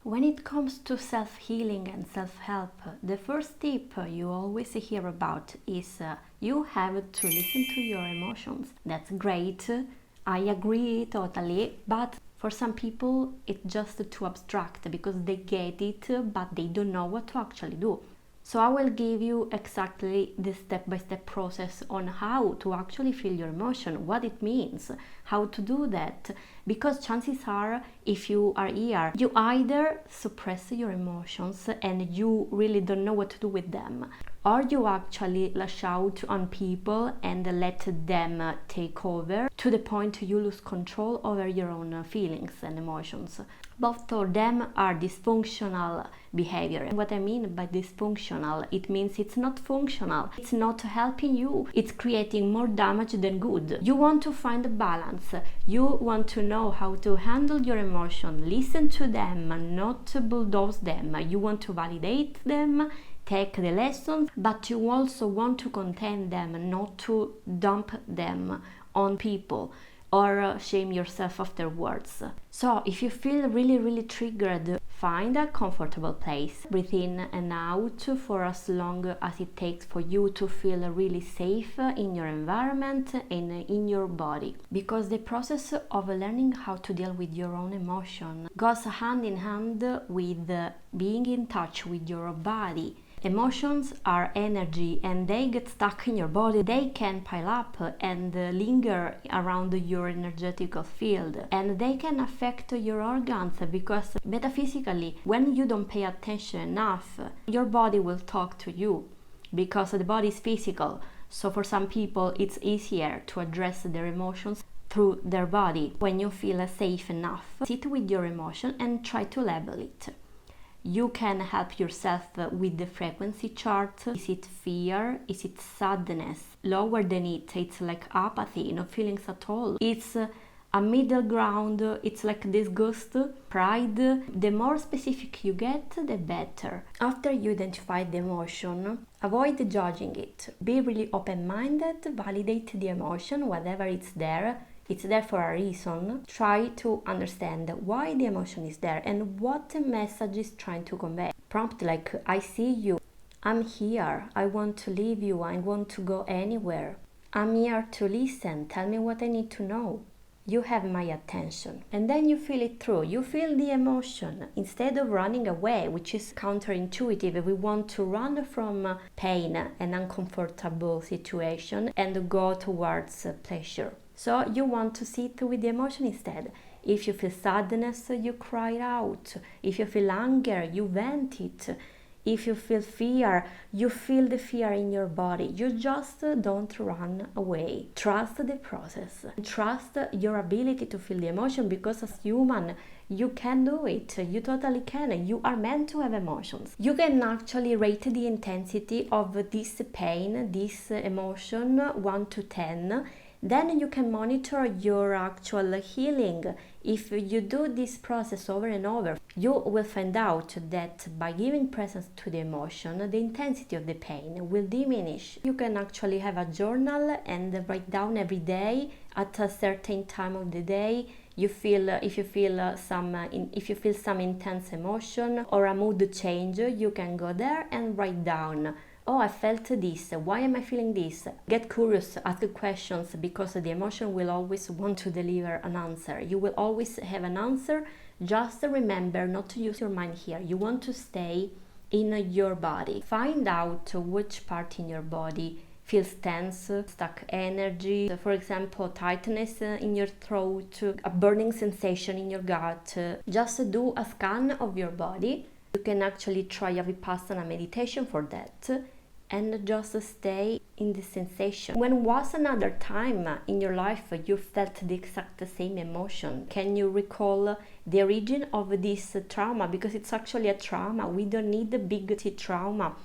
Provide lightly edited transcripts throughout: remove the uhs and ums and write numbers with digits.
When it comes to self-healing and self-help, the first tip you always hear about is you have to listen to your emotions. That's great, I agree totally, but for some people it's just too abstract because they get it but they don't know what to actually do. So I will give you exactly the step-by-step process on how to actually feel your emotion, what it means, how to do that. Because chances are, if you are here, you either suppress your emotions and you really don't know what to do with them, or you actually lash out on people and let them take over to the point you lose control over your own feelings and emotions. Both of them are dysfunctional behavior. And what I mean by dysfunctional, it means it's not functional, it's not helping you, it's creating more damage than good. You want to find a balance, you want to know how to handle your emotion, listen to them, not bulldoze them, you want to validate them, take the lessons, but you also want to contain them, not to dump them on people or shame yourself afterwards. So if you feel really triggered, find a comfortable place, breathe in and out for as long as it takes for you to feel really safe in your environment and in your body, because the process of learning how to deal with your own emotion goes hand in hand with being in touch with your body. Emotions are energy and they get stuck in your body. They can pile up and linger around your energetical field, and they can affect your organs because metaphysically, when you don't pay attention enough, your body will talk to you because the body is physical. So for some people it's easier to address their emotions through their body. When you feel safe enough, sit with your emotion and try to label it. You can help yourself with the frequency chart. Is it fear? Is it sadness? Lower than it's like apathy, no feelings at all. It's a middle ground, it's like disgust, pride. The more specific you get, the better. After you identify the emotion, avoid judging it. Be really open-minded, validate the emotion, whatever it's there. It's there for a reason. Try to understand why the emotion is there and what the message is trying to convey. Prompt like, I see you, I'm here, I want to leave you, I want to go anywhere. I'm here to listen, tell me what I need to know. You have my attention. And then you feel it through. You feel the emotion instead of running away, which is counterintuitive. We want to run from pain and uncomfortable situation and go towards pleasure. So you want to sit with the emotion instead. If you feel sadness, you cry out. If you feel anger, you vent it. If you feel fear, you feel the fear in your body. You just don't run away. Trust the process. Trust your ability to feel the emotion, because as human, you can do it. You totally can. You are meant to have emotions. You can actually rate the intensity of this pain, this emotion, 1 to 10. Then you can monitor your actual healing. If you do this process over and over, you will find out that by giving presence to the emotion, the intensity of the pain will diminish. You can actually have a journal and write down every day at a certain time of the day. If you feel some intense emotion or a mood change, you can go there and write down, oh, I felt this, why am I feeling this? Get curious, ask questions, because the emotion will always want to deliver an answer. You will always have an answer. Just remember not to use your mind here. You want to stay in your body. Find out which part in your body feels tense, stuck energy, for example, tightness in your throat, a burning sensation in your gut. Just do a scan of your body. You can actually try a Vipassana meditation for that. And just stay in the sensation. When was another time in your life you felt the exact same emotion? Can you recall the origin of this trauma? Because it's actually a trauma. We don't need the big T trauma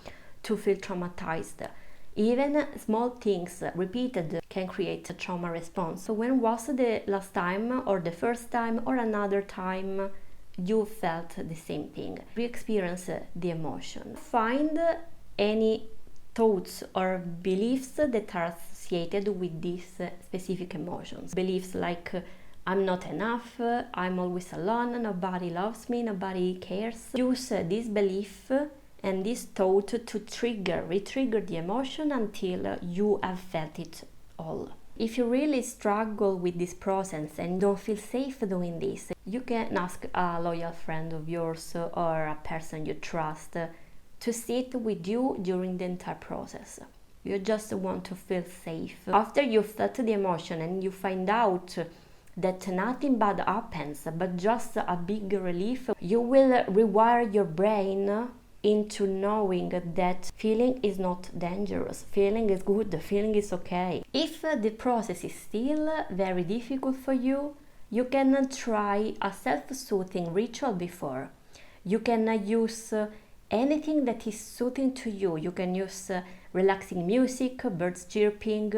to feel traumatized. Even small things repeated can create a trauma response. So when was the last time, or the first time, or another time you felt the same thing? Re-experience the emotion. Find any thoughts or beliefs that are associated with these specific emotions. Beliefs like, I'm not enough, I'm always alone, nobody loves me, nobody cares. Use this belief and this thought to re-trigger the emotion until you have felt it all. If you really struggle with this process and don't feel safe doing this, you can ask a loyal friend of yours or a person you trust to sit with you during the entire process. You just want to feel safe. After you felt the emotion and you find out that nothing bad happens, but just a big relief, you will rewire your brain into knowing that feeling is not dangerous, feeling is good, feeling is okay. If the process is still very difficult for you, you can try a self-soothing ritual before. You can use anything that is soothing to you. You can use relaxing music, birds chirping,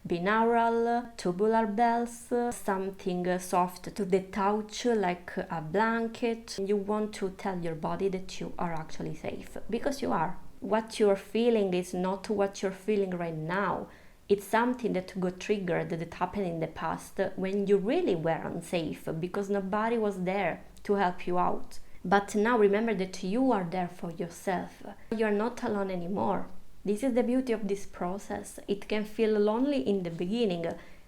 binaural, tubular bells, something soft to the touch like a blanket. You want to tell your body that you are actually safe, because you are. What you're feeling is not what you're feeling right now. It's something that got triggered, that happened in the past when you really were unsafe because nobody was there to help you out. But now remember that you are there for yourself. You are not alone anymore. This is the beauty of this process. It can feel lonely in the beginning,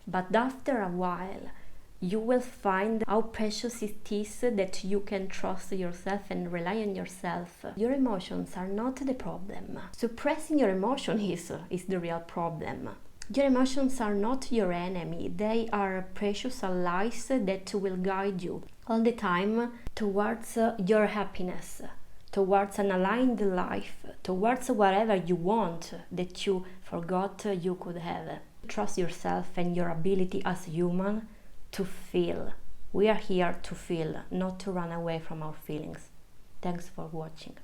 but after a while, you will find how precious it is that you can trust yourself and rely on yourself. Your emotions are not the problem. Suppressing your emotion is the real problem. Your emotions are not your enemy. They are precious allies that will guide you all the time towards your happiness, towards an aligned life, towards whatever you want that you forgot you could have. Trust yourself and your ability as human to feel. We are here to feel, not to run away from our feelings. Thanks for watching.